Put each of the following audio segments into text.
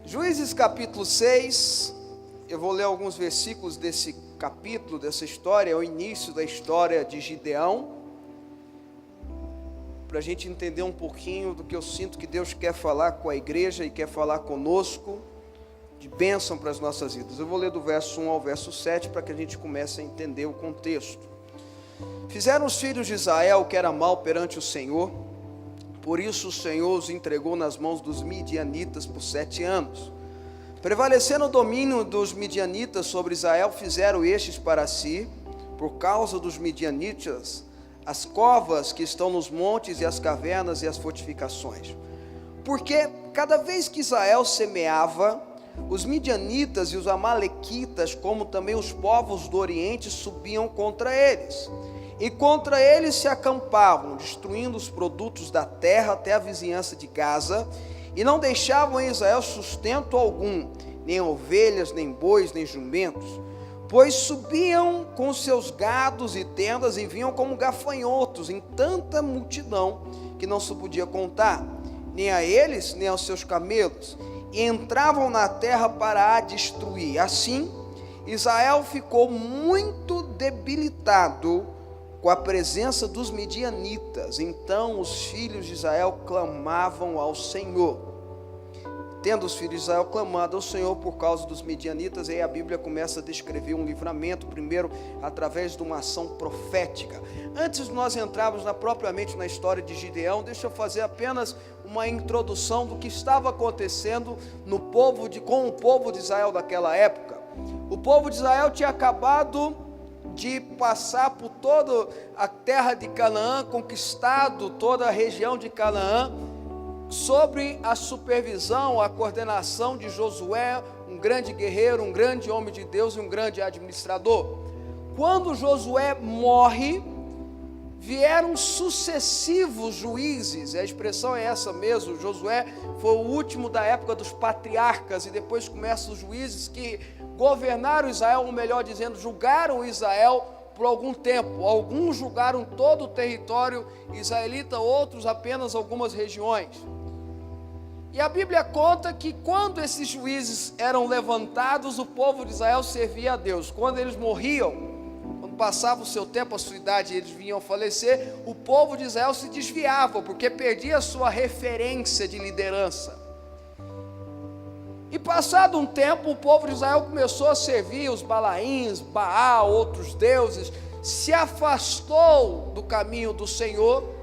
Juízes capítulo 6, eu vou ler alguns versículos desse capítulo, dessa história, é o início da história de Gideão, para a gente entender um pouquinho do que eu sinto que Deus quer falar com a igreja e quer falar conosco, de bênção para as nossas vidas. Eu vou ler do verso 1 ao verso 7, para que a gente comece a entender o contexto. Fizeram os filhos de Israel o que era mal perante o Senhor, por isso o Senhor os entregou nas mãos dos midianitas por 7 anos. Prevalecendo o domínio dos midianitas sobre Israel, fizeram estes para si, por causa dos midianitas, as covas que estão nos montes e as cavernas e as fortificações. Porque cada vez que Israel semeava, os midianitas e os amalequitas, como também os povos do Oriente, subiam contra eles. E contra eles se acampavam, destruindo os produtos da terra até a vizinhança de Gaza, e não deixavam em Israel sustento algum, nem ovelhas, nem bois, nem jumentos, pois subiam com seus gados e tendas e vinham como gafanhotos em tanta multidão que não se podia contar, nem a eles, nem aos seus camelos, e entravam na terra para a destruir. Assim, Israel ficou muito debilitado com a presença dos midianitas. Então os filhos de Israel clamavam ao Senhor. Tendo os filhos de Israel clamado ao Senhor por causa dos midianitas, aí a Bíblia começa a descrever um livramento, primeiro através de uma ação profética. Antes de nós entrarmos propriamente na história de Gideão, deixa eu fazer apenas uma introdução do que estava acontecendo com o povo de Israel daquela época. O povo de Israel tinha acabado de passar por toda a terra de Canaã, conquistado toda a região de Canaã, sobre a supervisão, a coordenação de Josué, um grande guerreiro, um grande homem de Deus e um grande administrador. Quando Josué morre, vieram sucessivos juízes, a expressão é essa mesmo. Josué foi o último da época dos patriarcas, e depois começam os juízes que governaram Israel, ou melhor dizendo, julgaram Israel por algum tempo. Alguns julgaram todo o território israelita, outros apenas algumas regiões. E a Bíblia conta que quando esses juízes eram levantados, o povo de Israel servia a Deus. Quando eles morriam, quando passava o seu tempo, a sua idade, eles vinham a falecer, o povo de Israel se desviava, porque perdia a sua referência de liderança. E passado um tempo, o povo de Israel começou a servir os Balaíns, Baal, outros deuses, se afastou do caminho do Senhor,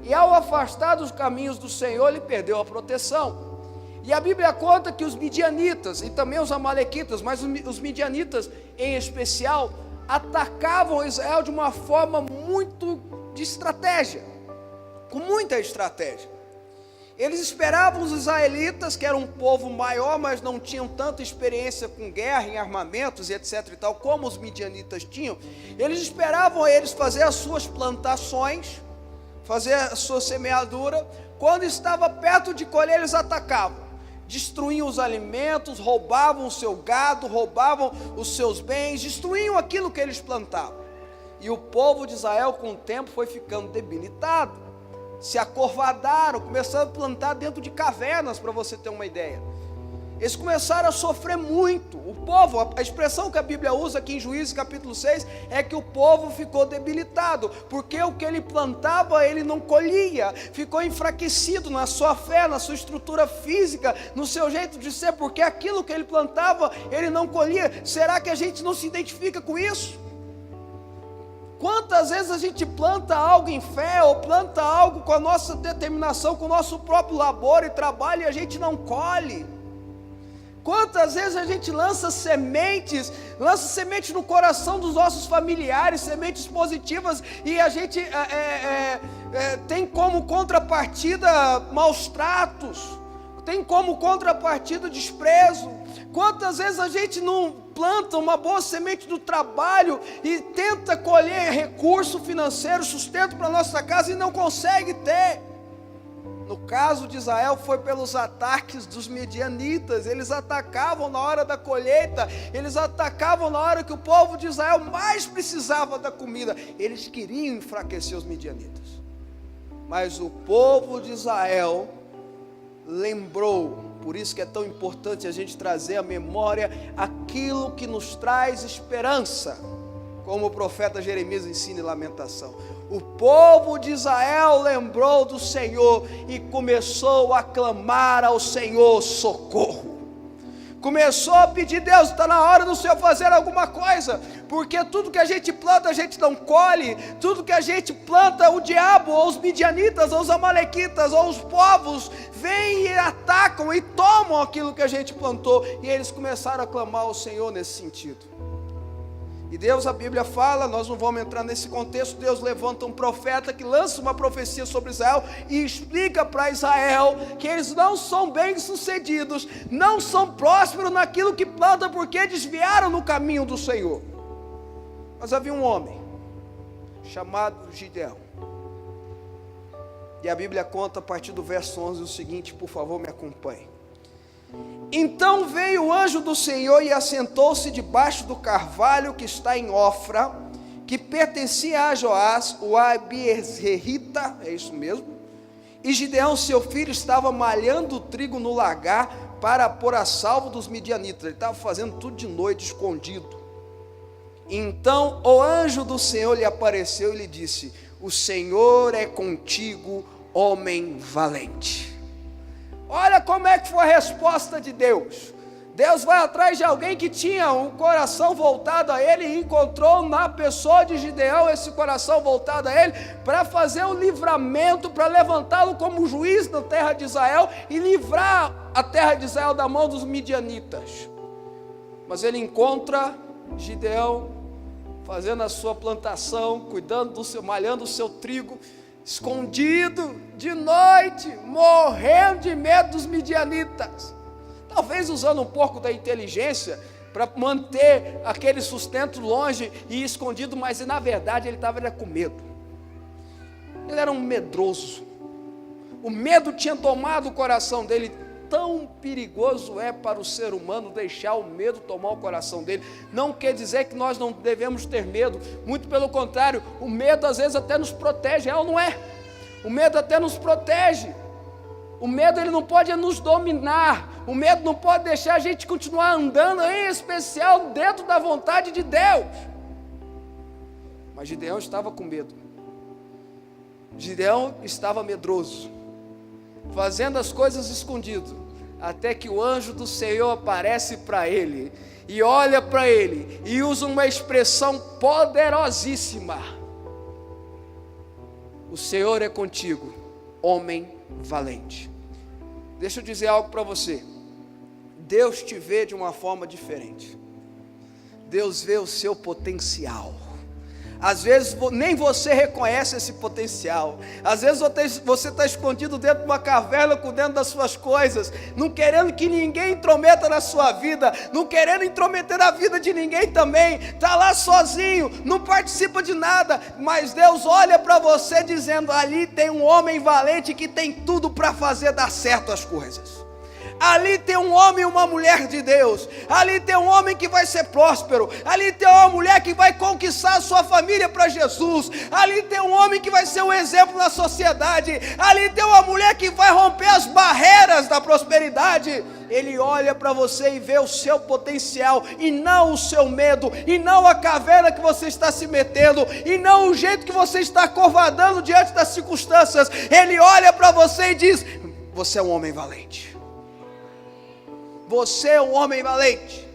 e ao afastar dos caminhos do Senhor, ele perdeu a proteção. E a Bíblia conta que os midianitas, e também os amalequitas, mas os midianitas em especial, atacavam Israel de uma forma muito de estratégia, com muita estratégia. Eles esperavam os israelitas, que eram um povo maior, mas não tinham tanta experiência com guerra, em armamentos e etc e tal, como os midianitas tinham. Eles esperavam eles fazer as suas plantações, fazer a sua semeadura. Quando estava perto de colher, eles atacavam, destruíam os alimentos, roubavam o seu gado, roubavam os seus bens, destruíam aquilo que eles plantavam. E o povo de Israel, com o tempo, foi ficando debilitado, se acovadaram, começaram a plantar dentro de cavernas, para você ter uma ideia. Eles começaram a sofrer muito. O povo, a expressão que a Bíblia usa aqui em Juízes capítulo 6, é que o povo ficou debilitado, porque o que ele plantava, ele não colhia, ficou enfraquecido na sua fé, na sua estrutura física, no seu jeito de ser, porque aquilo que ele plantava, ele não colhia. Será que a gente não se identifica com isso? Quantas vezes a gente planta algo em fé, ou planta algo com a nossa determinação, com o nosso próprio labor e trabalho, e a gente não colhe? Quantas vezes a gente lança sementes no coração dos nossos familiares, sementes positivas, e a gente tem como contrapartida maus tratos, tem como contrapartida desprezo. Quantas vezes a gente não planta uma boa semente do trabalho e tenta colher recurso financeiro, sustento para a nossa casa, e não consegue ter? No caso de Israel, foi pelos ataques dos midianitas. Eles atacavam na hora da colheita, eles atacavam na hora que o povo de Israel mais precisava da comida. Eles queriam enfraquecer os midianitas. Mas o povo de Israel lembrou, por isso que é tão importante a gente trazer à memória aquilo que nos traz esperança, como o profeta Jeremias ensina em Lamentação. O povo de Israel lembrou do Senhor e começou a clamar ao Senhor socorro. Começou a pedir: Deus, está na hora do Senhor fazer alguma coisa, porque tudo que a gente planta a gente não colhe, tudo que a gente planta, o diabo, ou os midianitas, ou os amalequitas, ou os povos, vêm e atacam e tomam aquilo que a gente plantou, e eles começaram a clamar ao Senhor nesse sentido. E Deus, a Bíblia fala, nós não vamos entrar nesse contexto, Deus levanta um profeta que lança uma profecia sobre Israel e explica para Israel que eles não são bem-sucedidos, não são prósperos naquilo que plantam, porque desviaram no caminho do Senhor. Mas havia um homem chamado Gideão, e a Bíblia conta a partir do verso 11 o seguinte, por favor me acompanhe. Então veio o anjo do Senhor e assentou-se debaixo do carvalho que está em Ofra, que pertencia a Joás, o Abiezerita, é isso mesmo. E Gideão, seu filho, estava malhando o trigo no lagar para pôr a salvo dos midianitas. Ele estava fazendo tudo de noite, escondido. Então o anjo do Senhor lhe apareceu e lhe disse: o Senhor é contigo, homem valente. Olha como é que foi a resposta de Deus. Deus vai atrás de alguém que tinha um coração voltado a Ele, e encontrou na pessoa de Gideão esse coração voltado a Ele, para fazer o livramento, para levantá-lo como juiz na terra de Israel, e livrar a terra de Israel da mão dos midianitas. Mas ele encontra Gideão fazendo a sua plantação, cuidando do seu, malhando o seu trigo, escondido, de noite, morrendo de medo dos midianitas, talvez usando um pouco da inteligência para manter aquele sustento longe e escondido, mas na verdade ele estava com medo. Ele era um medroso, o medo tinha tomado o coração dele. Tão perigoso é para o ser humano deixar o medo tomar o coração dele. Não quer dizer que nós não devemos ter medo, muito pelo contrário, o medo às vezes até nos protege, é ou não é? O medo até nos protege. O medo, ele não pode nos dominar, o medo não pode deixar a gente continuar andando, em especial dentro da vontade de Deus. Mas Gideão estava com medo, Gideão estava medroso, fazendo as coisas escondido, até que o anjo do Senhor aparece para ele, e olha para ele, e usa uma expressão poderosíssima: o Senhor é contigo, homem valente. Deixa eu dizer algo para você, Deus te vê de uma forma diferente, Deus vê o seu potencial. Às vezes nem você reconhece esse potencial. Às vezes você está escondido dentro de uma caverna, cuidando das suas coisas, não querendo que ninguém intrometa na sua vida, não querendo intrometer na vida de ninguém também, está lá sozinho, não participa de nada, mas Deus olha para você dizendo: ali tem um homem valente que tem tudo para fazer dar certo as coisas. Ali tem um homem e uma mulher de Deus, ali tem um homem que vai ser próspero, ali tem uma mulher que vai conquistar a sua família para Jesus, ali tem um homem que vai ser um exemplo na sociedade, ali tem uma mulher que vai romper as barreiras da prosperidade. Ele olha para você e vê o seu potencial, e não o seu medo, e não a caverna que você está se metendo, e não o jeito que você está covardando diante das circunstâncias. Ele olha para você e diz: você é um homem valente. Você é um homem valente.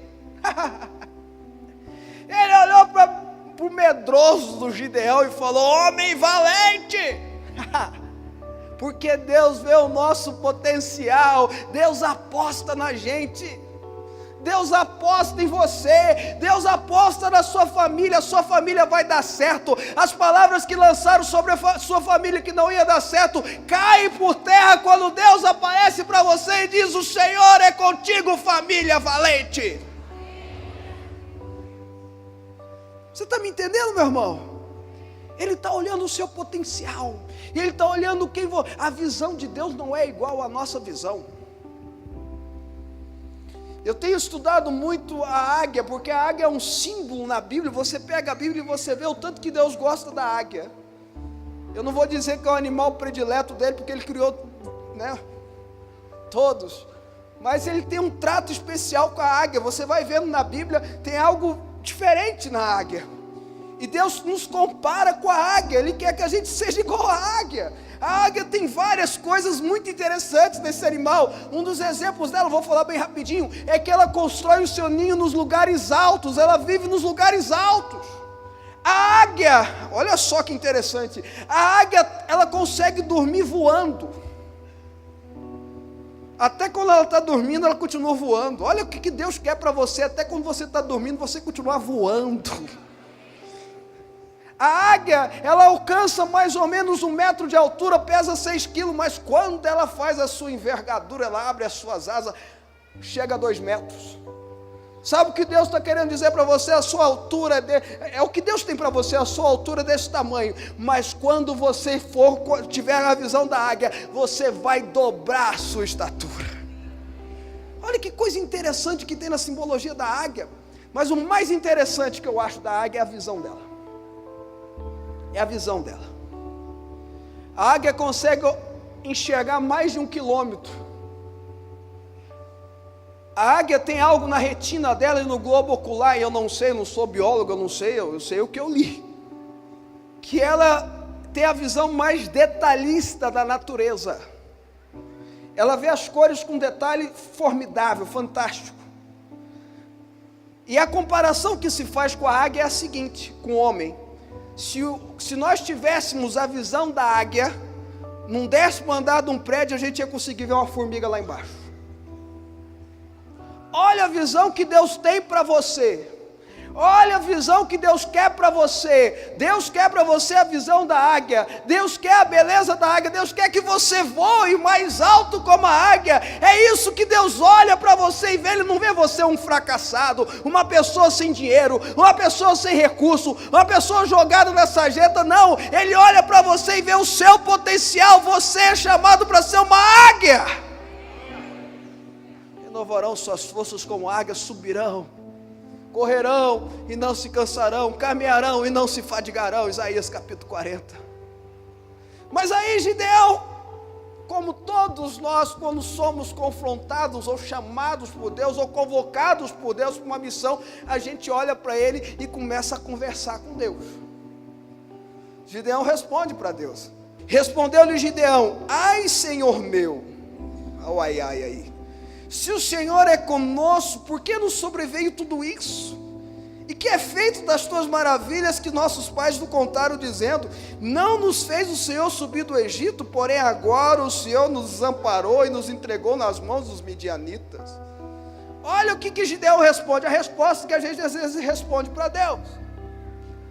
Ele olhou para o medroso do Gideão e falou: homem valente. Porque Deus vê o nosso potencial, Deus aposta na gente, Deus aposta em você, Deus aposta na sua família, a sua família vai dar certo. As palavras que lançaram sobre a sua família que não ia dar certo, caem por terra quando Deus aparece para você e diz: o Senhor é contigo, família valente. Você está me entendendo, meu irmão? Ele está olhando o seu potencial, Ele está olhando quem você. A visão de Deus não é igual à nossa visão. Eu tenho estudado muito a águia, porque a águia é um símbolo na Bíblia. Você pega a Bíblia e você vê o tanto que Deus gosta da águia. Eu não vou dizer que é o animal predileto dele, porque Ele criou, né, todos. mas ele tem um trato especial com a águia. Você vai vendo na Bíblia, tem algo diferente na águia. E Deus nos compara com a águia, Ele quer que a gente seja igual à águia. A águia tem várias coisas muito interessantes nesse animal. Um dos exemplos dela, vou falar bem rapidinho, é que ela constrói o seu ninho nos lugares altos, ela vive nos lugares altos. A águia, olha só que interessante, a águia, ela consegue dormir voando. Até quando ela está dormindo, ela continua voando. Olha o que Deus quer para você, até quando você está dormindo, você continuar voando. A águia, ela alcança mais ou menos 1 metro de altura, pesa 6 quilos, mas quando ela faz a sua envergadura, ela abre as suas asas, chega a 2 metros. Sabe o que Deus está querendo dizer para você? A sua altura, é o que Deus tem para você, a sua altura desse tamanho. Mas quando você tiver a visão da águia, você vai dobrar a sua estatura. Olha que coisa interessante que tem na simbologia da águia. Mas o mais interessante que eu acho da águia é a visão dela. É a visão dela. A águia consegue enxergar mais de 1 quilômetro. A águia tem algo na retina dela e no globo ocular, e eu não sei, não sou biólogo, eu sei o que eu li. Que ela tem a visão mais detalhista da natureza. Ela vê as cores com detalhe formidável, fantástico. E a comparação que se faz com a águia é a seguinte, com o homem. Se nós tivéssemos a visão da águia, num 10º andar de um prédio, a gente ia conseguir ver uma formiga lá embaixo. Olha a visão que Deus tem para você. Olha a visão que Deus quer para você. Deus quer para você a visão da águia. Deus quer a beleza da águia. Deus quer que você voe mais alto como a águia. É isso que Deus olha para você e vê. Ele não vê você um fracassado, uma pessoa sem dinheiro, uma pessoa sem recurso, uma pessoa jogada na sarjeta. Não, Ele olha para você e vê o seu potencial. Você é chamado para ser uma águia. Renovarão suas forças como águias, subirão, correrão e não se cansarão, caminharão e não se fadigarão. Isaías capítulo 40. Mas aí Gideão, como todos nós, quando somos confrontados ou chamados por Deus ou convocados por Deus para uma missão, a gente olha para ele e começa a conversar com Deus. Gideão responde para Deus. Respondeu-lhe Gideão: ai, Senhor meu, ai, ai, ai, se o Senhor é conosco, por que nos sobreveio tudo isso? E que é feito das tuas maravilhas que nossos pais nos contaram, dizendo: não nos fez o Senhor subir do Egito, porém agora o Senhor nos desamparou e nos entregou nas mãos dos midianitas. Olha o que Gideão responde, a resposta que a gente às vezes responde para Deus.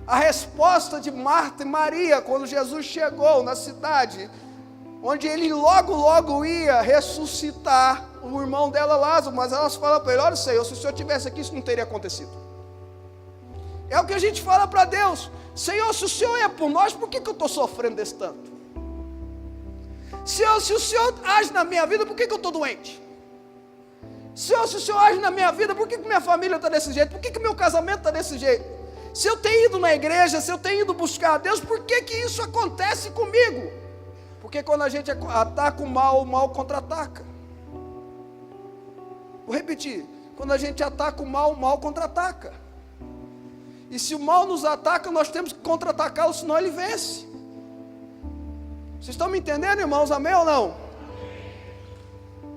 A resposta de Marta e Maria, quando Jesus chegou na cidade, onde ele logo ia ressuscitar o irmão dela Lázaro, mas elas falam para ele: olha, Senhor, se o Senhor tivesse aqui, isso não teria acontecido. É o que a gente fala para Deus: Senhor, se o Senhor é por nós, por que eu estou sofrendo desse tanto? Senhor, se o Senhor age na minha vida, por que eu estou doente? Senhor, se o Senhor age na minha vida, por que minha família está desse jeito? Por que meu casamento está desse jeito? Se eu tenho ido na igreja, se eu tenho ido buscar a Deus, por que isso acontece comigo? Porque quando a gente ataca o mal contra-ataca. Vou repetir: quando a gente ataca o mal contra-ataca. E se o mal nos ataca, nós temos que contra-atacá-lo, senão ele vence. Vocês estão me entendendo, irmãos? Amém ou não?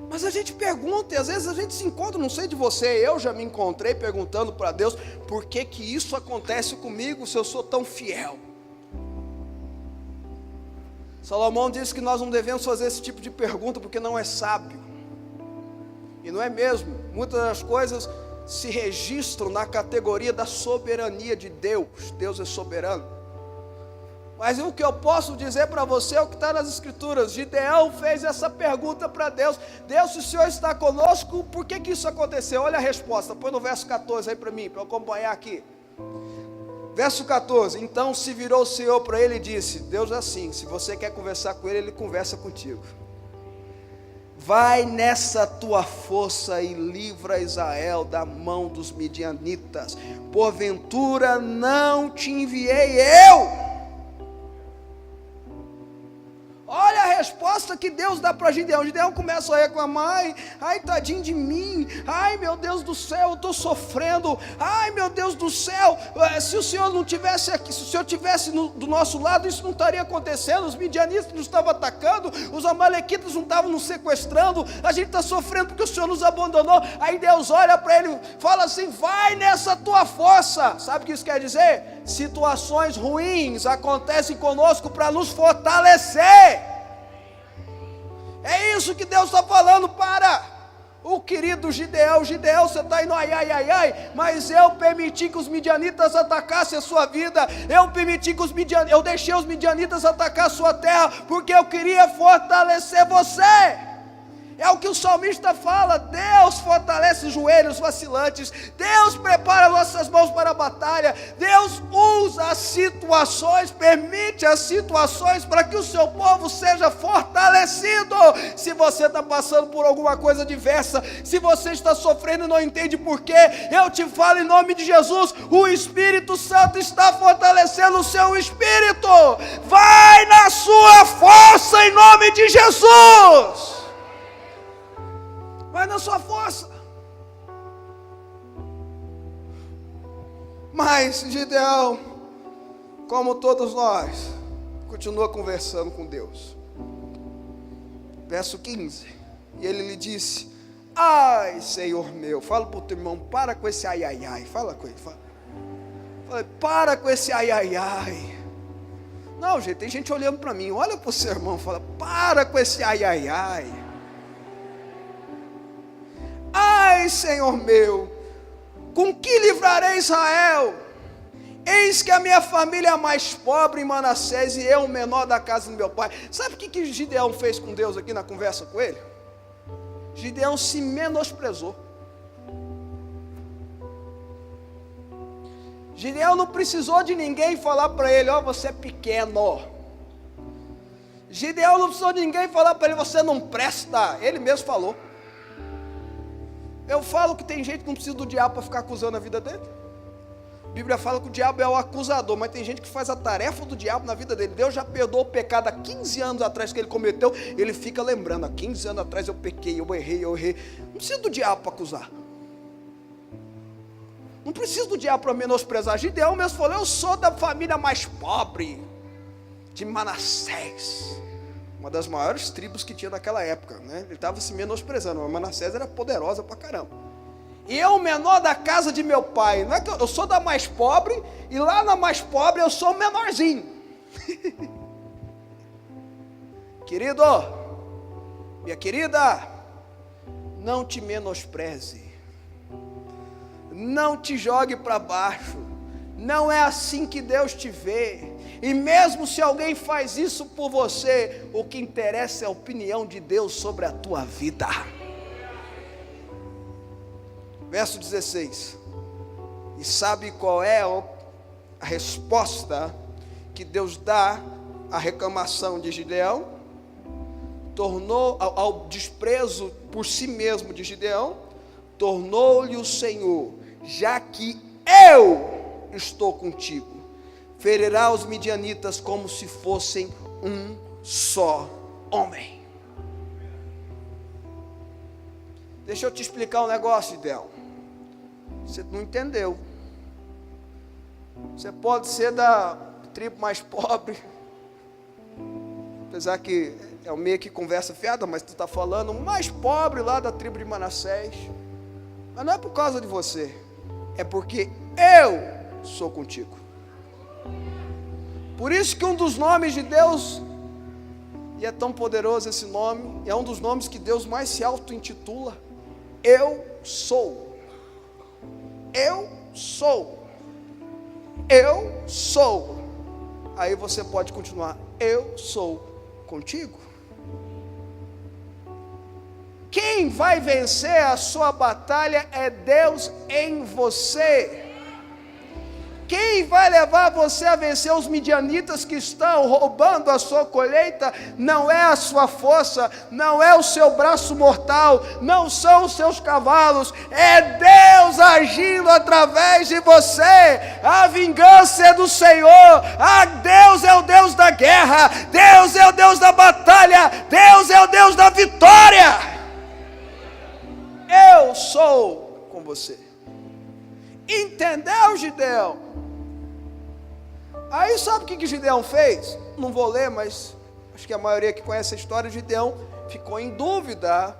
Mas a gente pergunta, e às vezes a gente se encontra, não sei de você, eu já me encontrei perguntando para Deus: por que isso acontece comigo, se eu sou tão fiel? Salomão disse que nós não devemos fazer esse tipo de pergunta, porque não é sábio. E não é mesmo. Muitas das coisas se registram na categoria da soberania de Deus. Deus é soberano. Mas o que eu posso dizer para você é o que está nas escrituras. Gideão fez essa pergunta para Deus: Deus, se o Senhor está conosco, por que isso aconteceu? Olha a resposta, põe no verso 14 aí para mim, para eu acompanhar aqui. Verso 14: então se virou o Senhor para ele e disse: Deus é assim, se você quer conversar com ele, ele conversa contigo. Vai nessa tua força e livra Israel da mão dos midianitas. Porventura não te enviei eu? Olha a resposta que Deus dá para Gideão. Gideão começa a reclamar, ai tadinho de mim, ai meu Deus do céu, eu estou sofrendo, ai meu Deus do céu, se o Senhor não tivesse aqui, se o Senhor tivesse do nosso lado, isso não estaria acontecendo, os midianitas nos estavam atacando, os amalequitas não estavam nos sequestrando, a gente está sofrendo porque o Senhor nos abandonou. Aí Deus olha para ele, fala assim, vai nessa tua força. Sabe o que isso quer dizer? Situações ruins acontecem conosco para nos fortalecer. É isso que Deus está falando para o querido Gideão. Gideão, você está indo ai, mas eu permiti que os midianitas atacassem a sua vida, eu deixei os midianitas atacar a sua terra, porque eu queria fortalecer você. É o que o salmista fala, Deus fortalece os joelhos vacilantes, Deus prepara nossas mãos para a batalha, Deus usa as situações, permite as situações para que o seu povo seja fortalecido. Se você está passando por alguma coisa diversa, se você está sofrendo e não entende porquê, eu te falo em nome de Jesus, o Espírito Santo está fortalecendo o seu espírito. Vai na sua força em nome de Jesus. Vai na sua força. Mas Gideão, como todos nós, continua conversando com Deus. Verso 15. E ele lhe disse, ai Senhor meu, fala para o teu irmão, para com esse ai, fala com ele, fala, para com esse ai. Não, gente, tem gente olhando para mim, olha para o seu irmão, fala, para com esse ai. Ai, Senhor meu, com que livrarei Israel? Eis que a minha família é a mais pobre em Manassés e eu o menor da casa do meu pai. Sabe o que Gideão fez com Deus aqui na conversa com ele? Gideão se menosprezou. Gideão não precisou de ninguém falar para ele, ó, você é pequeno. Gideão não precisou de ninguém falar para ele, você não presta. Ele mesmo falou. Eu falo que tem gente que não precisa do diabo para ficar acusando a vida dele. A Bíblia fala que o diabo é o acusador, mas tem gente que faz a tarefa do diabo na vida dele. Deus já perdoou o pecado há 15 anos atrás que ele cometeu, ele fica lembrando, há 15 anos atrás eu pequei, eu errei. Não precisa do diabo para acusar. Não precisa do diabo para menosprezar. Gideão mesmo falou, eu sou da família mais pobre de Manassés, uma das maiores tribos que tinha naquela época, né? Ele estava se menosprezando, mas Manassés era poderosa pra caramba. E eu, o menor da casa de meu pai, não é que eu sou da mais pobre, e lá na mais pobre eu sou o menorzinho. Querido, minha querida, não te menospreze, não te jogue para baixo, não é assim que Deus te vê. E mesmo se alguém faz isso por você, o que interessa é a opinião de Deus sobre a tua vida. Verso 16. E sabe qual é a resposta que Deus dá à reclamação de Gideão? Tornou ao desprezo por si mesmo de Gideão, tornou-lhe o Senhor, já que eu estou contigo, ferirá os midianitas como se fossem um só homem. Deixa eu te explicar um negócio, Gideão. Você não entendeu. Você pode ser da tribo mais pobre, apesar que é o meio que conversa fiada, mas tu está falando o mais pobre lá da tribo de Manassés. Mas não é por causa de você, é porque eu sou contigo. Por isso que um dos nomes de Deus, e é tão poderoso esse nome, é um dos nomes que Deus mais se auto-intitula, eu sou. Eu sou. Eu sou. Aí você pode continuar, eu sou contigo. Quem vai vencer a sua batalha é Deus em você. Quem vai levar você a vencer os midianitas que estão roubando a sua colheita não é a sua força, não é o seu braço mortal, não são os seus cavalos, é Deus agindo através de você. A vingança é do Senhor. Deus é o Deus da guerra. Deus é o Deus da batalha. Deus é o Deus da vitória. Eu sou com você. Entendeu, Gideão? Aí sabe o que Gideão fez? Não vou ler, mas acho que a maioria que conhece a história de Gideão ficou em dúvida.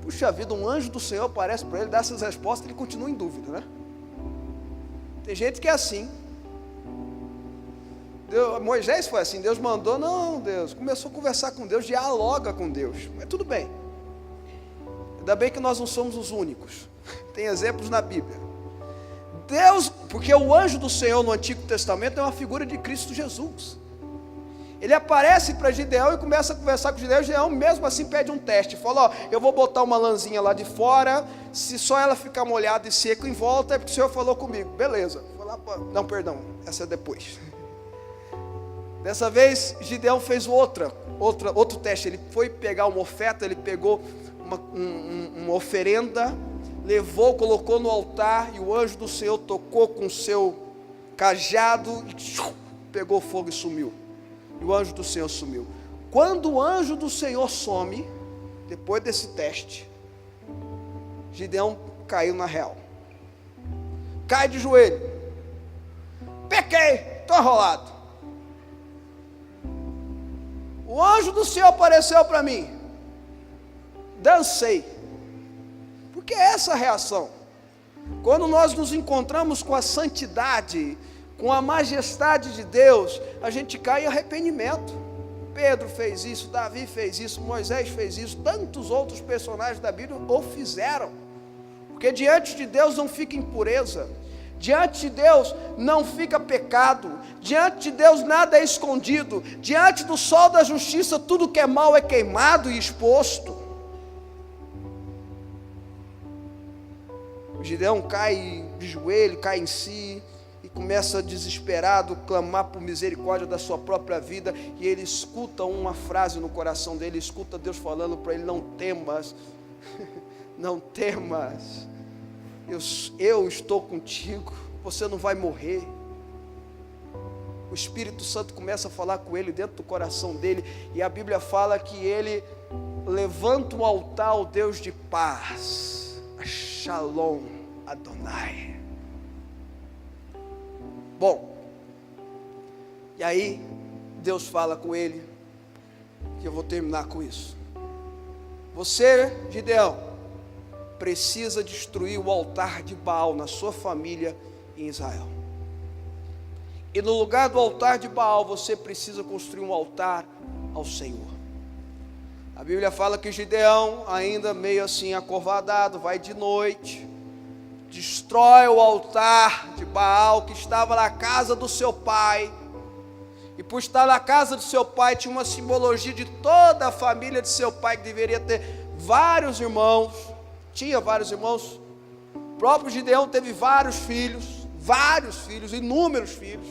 Puxa vida, um anjo do Senhor aparece para ele, dá essas respostas, ele continua em dúvida, né? Tem gente que é assim. Moisés foi assim, Deus mandou, não, Deus, começou a conversar com Deus, dialoga com Deus, mas tudo bem. Ainda bem que nós não somos os únicos. Tem exemplos na Bíblia. Deus, porque o anjo do Senhor no Antigo Testamento é uma figura de Cristo Jesus. Ele aparece para Gideão e começa a conversar com Gideão. Gideão mesmo assim pede um teste. Fala, ó, eu vou botar uma lãzinha lá de fora. Se só ela ficar molhada e seca em volta, é porque o Senhor falou comigo. Beleza. Não, perdão, essa é depois. Dessa vez, Gideão fez outro teste. Ele foi pegar uma oferta, ele pegou uma oferenda, levou, colocou no altar, e o anjo do Senhor tocou com o seu cajado e pegou fogo e sumiu. E o anjo do Senhor sumiu. Quando o anjo do Senhor some, depois desse teste, Gideão caiu na real. Cai de joelho. Pequei, estou enrolado. O anjo do Senhor apareceu para mim. Dancei. Porque é essa a reação. Quando nós nos encontramos com a santidade, com a majestade de Deus, a gente cai em arrependimento. Pedro fez isso, Davi fez isso, Moisés fez isso, tantos outros personagens da Bíblia o fizeram. Porque diante de Deus não fica impureza, diante de Deus não fica pecado, diante de Deus nada é escondido, diante do sol da justiça tudo que é mal é queimado e exposto. O Gideão cai de joelho, cai em si, e começa desesperado, clamar por misericórdia da sua própria vida, e ele escuta uma frase no coração dele, escuta Deus falando para ele, não temas, não temas, eu estou contigo, você não vai morrer. O Espírito Santo começa a falar com ele dentro do coração dele, e a Bíblia fala que ele levanta um altar ao Deus de paz, Shalom Adonai. Bom, e aí Deus fala com ele, que eu vou terminar com isso. Você, Gideão, precisa destruir o altar de Baal na sua família em Israel. E no lugar do altar de Baal, você precisa construir um altar ao Senhor. A Bíblia fala que Gideão, ainda meio assim acovardado, vai de noite, destrói o altar de Baal que estava na casa do seu pai. E por estar na casa do seu pai, tinha uma simbologia de toda a família de seu pai, que deveria ter vários irmãos. Tinha vários irmãos. O próprio Gideão teve vários filhos, inúmeros filhos.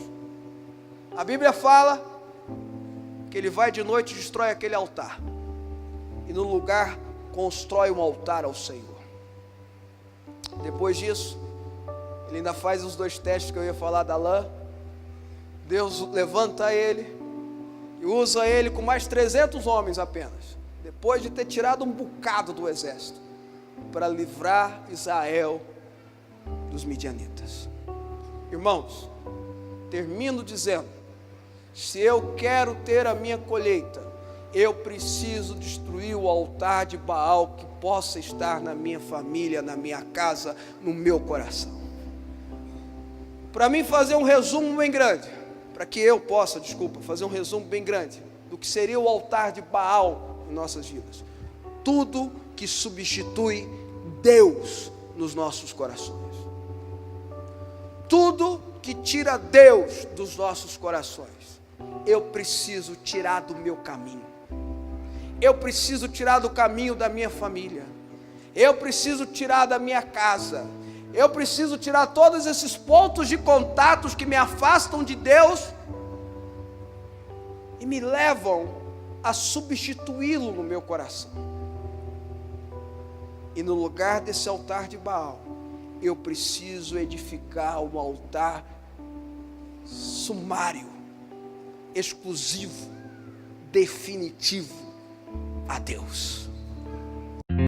A Bíblia fala que ele vai de noite e destrói aquele altar. E no lugar constrói um altar ao Senhor. Depois disso, ele ainda faz os 2 testes que eu ia falar da lã. Deus levanta ele e usa ele com mais 300 homens apenas, depois de ter tirado um bocado do exército, para livrar Israel dos midianitas. Irmãos, termino dizendo, se eu quero ter a minha colheita, eu preciso destruir o altar de Baal que possa estar na minha família, na minha casa, no meu coração. Para mim fazer um resumo bem grande, para que eu possa, fazer um resumo bem grande do que seria o altar de Baal em nossas vidas. Tudo que substitui Deus nos nossos corações. Tudo que tira Deus dos nossos corações. Eu preciso tirar do meu caminho. Eu preciso tirar do caminho da minha família. Eu preciso tirar da minha casa. Eu preciso tirar todos esses pontos de contatos que me afastam de Deus e me levam a substituí-lo no meu coração. E no lugar desse altar de Baal, eu preciso edificar um altar sumário, exclusivo, definitivo a Deus.